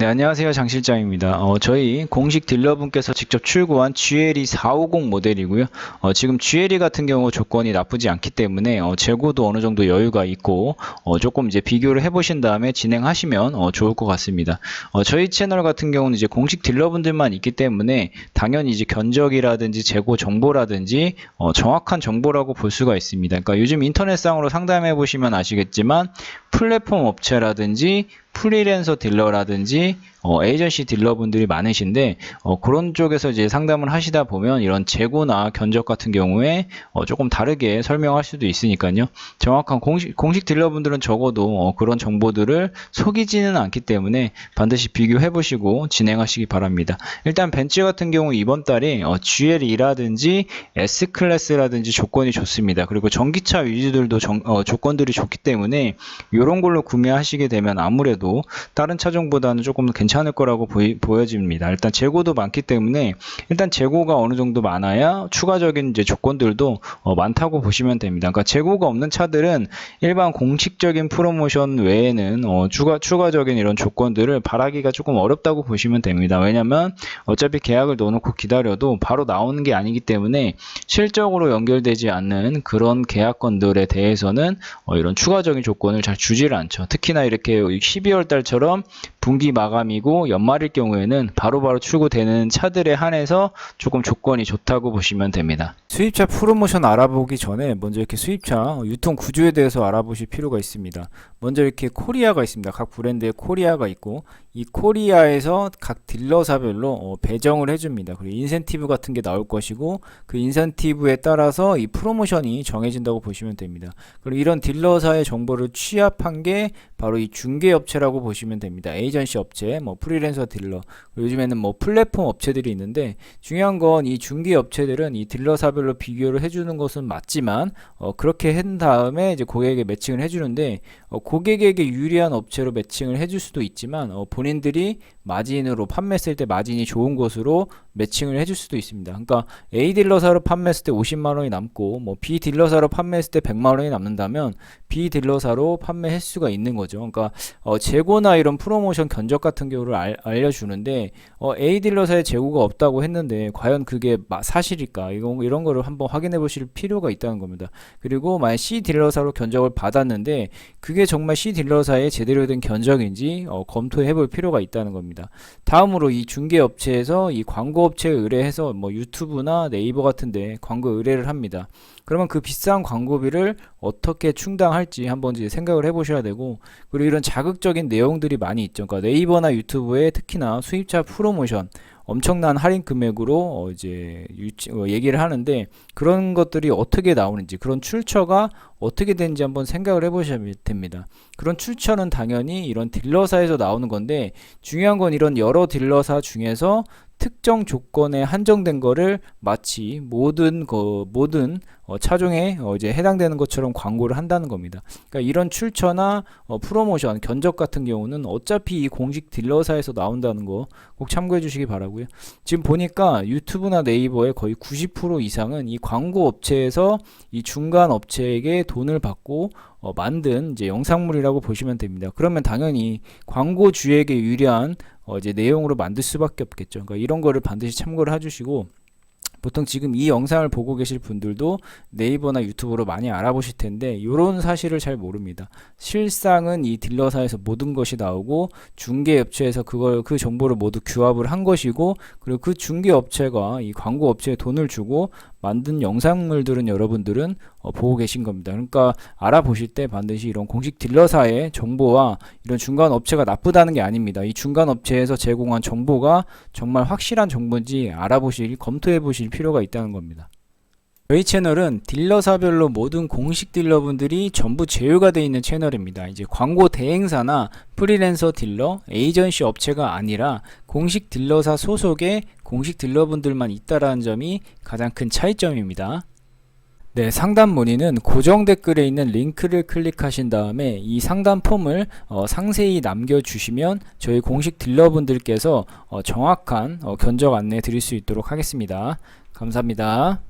네, 안녕하세요. 장 실장입니다. 저희 공식 딜러분께서 직접 출고한 GLE 450 모델이고요. 지금 GLE 같은 경우 조건이 나쁘지 않기 때문에 재고도 어느 정도 여유가 있고 조금 이제 비교를 해보신 다음에 진행하시면 좋을 것 같습니다. 저희 채널 같은 경우는 이제 공식 딜러분들만 있기 때문에 당연히 이제 견적이라든지 재고 정보라든지 정확한 정보라고 볼 수가 있습니다. 그러니까 요즘 인터넷상으로 상담해 보시면 아시겠지만 플랫폼 업체라든지 프리랜서 딜러라든지 에이전시 딜러분들이 많으신데 그런 쪽에서 이제 상담을 하시다 보면 이런 재고나 견적 같은 경우에 조금 다르게 설명할 수도 있으니까요. 정확한 공식 딜러분들은 적어도 그런 정보들을 속이지는 않기 때문에 반드시 비교해 보시고 진행하시기 바랍니다. 일단 벤츠 같은 경우 이번 달에 GLE라든지 S클래스라든지 조건이 좋습니다. 그리고 전기차 위주들도 조건들이 좋기 때문에 이런 걸로 구매하시게 되면 아무래도 다른 차종보다는 조금 괜찮을 거라고 보여집니다. 일단 재고도 많기 때문에 일단 재고가 어느 정도 많아야 추가적인 이제 조건들도 많다고 보시면 됩니다. 그러니까 재고가 없는 차들은 일반 공식적인 프로모션 외에는 추가적인 이런 조건들을 바라기가 조금 어렵다고 보시면 됩니다. 왜냐면 어차피 계약을 넣어놓고 기다려도 바로 나오는 게 아니기 때문에 실적으로 연결되지 않는 그런 계약건들에 대해서는 이런 추가적인 조건을 잘 주지를 않죠. 특히나 이렇게 12월 달처럼 분기 마감이고 연말일 경우에는 바로바로 출고되는 차들에 한해서 조금 조건이 좋다고 보시면 됩니다. 수입차 프로모션 알아보기 전에 먼저 이렇게 수입차 유통 구조에 대해서 알아보실 필요가 있습니다. 먼저 이렇게 코리아가 있습니다. 각 브랜드의 코리아가 있고 이 코리아에서 각 딜러사별로 배정을 해줍니다. 그리고 인센티브 같은 게 나올 것이고 그 인센티브에 따라서 이 프로모션이 정해진다고 보시면 됩니다. 그리고 이런 딜러사의 정보를 취합한 게 바로 이 중개업체라고 보시면 됩니다. 에이전시 업체, 프리랜서 딜러, 요즘에는 플랫폼 업체들이 있는데 중요한 건 이 중개업체들은 이 딜러사별로 비교를 해주는 것은 맞지만 그렇게 한 다음에 이제 고객에게 매칭을 해주는데 고객에게 유리한 업체로 매칭을 해줄 수도 있지만 본인들이 마진으로 판매했을 때 마진이 좋은 곳으로 매칭을 해줄 수도 있습니다. 그러니까 A 딜러사로 판매했을 때 50만 원이 남고 B 딜러사로 판매했을 때 100만 원이 남는다면 B 딜러사로 판매할 수가 있는 거죠. 그러니까 재고나 이런 프로모션 견적 같은 경우를 알려주는데 A 딜러사에 재고가 없다고 했는데 과연 그게 사실일까? 이런 거를 한번 확인해 보실 필요가 있다는 겁니다. 그리고 만약 C 딜러사로 견적을 받았는데 그게 정말 C 딜러사에 제대로 된 견적인지 검토해 볼 필요가 있다는 겁니다. 다음으로 이 중개업체에서 이 광고업체에 의뢰해서 유튜브나 네이버 같은데 광고 의뢰를 합니다. 그러면 그 비싼 광고비를 어떻게 충당할지 한번 이제 생각을 해보셔야 되고, 그리고 이런 자극적인 내용들이 많이 있죠. 그러니까 네이버나 유튜브에 특히나 수입차 프로모션 엄청난 할인 금액으로 이제 얘기를 하는데 그런 것들이 어떻게 나오는지, 그런 출처가 어떻게 되는지 한번 생각을 해보셔야 됩니다. 그런 출처는 당연히 이런 딜러사에서 나오는 건데 중요한 건 이런 여러 딜러사 중에서 특정 조건에 한정된 거를 마치 모든 차종에 이제 해당되는 것처럼 광고를 한다는 겁니다. 그러니까 이런 출처나 프로모션, 견적 같은 경우는 어차피 이 공식 딜러사에서 나온다는 거 꼭 참고해 주시기 바라고요. 지금 보니까 유튜브나 네이버의 거의 90% 이상은 이 광고 업체에서 이 중간 업체에게 돈을 받고 만든 이제 영상물이라고 보시면 됩니다. 그러면 당연히 광고주에게 유리한 이제 내용으로 만들 수밖에 없겠죠. 그러니까 이런 거를 반드시 참고를 해주시고, 보통 지금 이 영상을 보고 계실 분들도 네이버나 유튜브로 많이 알아보실 텐데 이런 사실을 잘 모릅니다. 실상은 이 딜러사에서 모든 것이 나오고 중개업체에서 그 정보를 모두 규합을 한 것이고, 그리고 그 중개업체가 이 광고업체에 돈을 주고 만든 영상물들은 여러분들은 보고 계신 겁니다. 그러니까 알아보실 때 반드시 이런 공식 딜러사의 정보와 이런 중간 업체가 나쁘다는 게 아닙니다. 이 중간 업체에서 제공한 정보가 정말 확실한 정보인지 검토해 보실 필요가 있다는 겁니다. 저희 채널은 딜러사별로 모든 공식 딜러분들이 전부 제휴가 되어 있는 채널입니다. 이제 광고 대행사나 프리랜서 딜러, 에이전시 업체가 아니라 공식 딜러사 소속의 공식 딜러분들만 있다라는 점이 가장 큰 차이점입니다. 네, 상담 문의는 고정 댓글에 있는 링크를 클릭하신 다음에 이 상담 폼을 상세히 남겨주시면 저희 공식 딜러분들께서 정확한 견적 안내 드릴 수 있도록 하겠습니다. 감사합니다.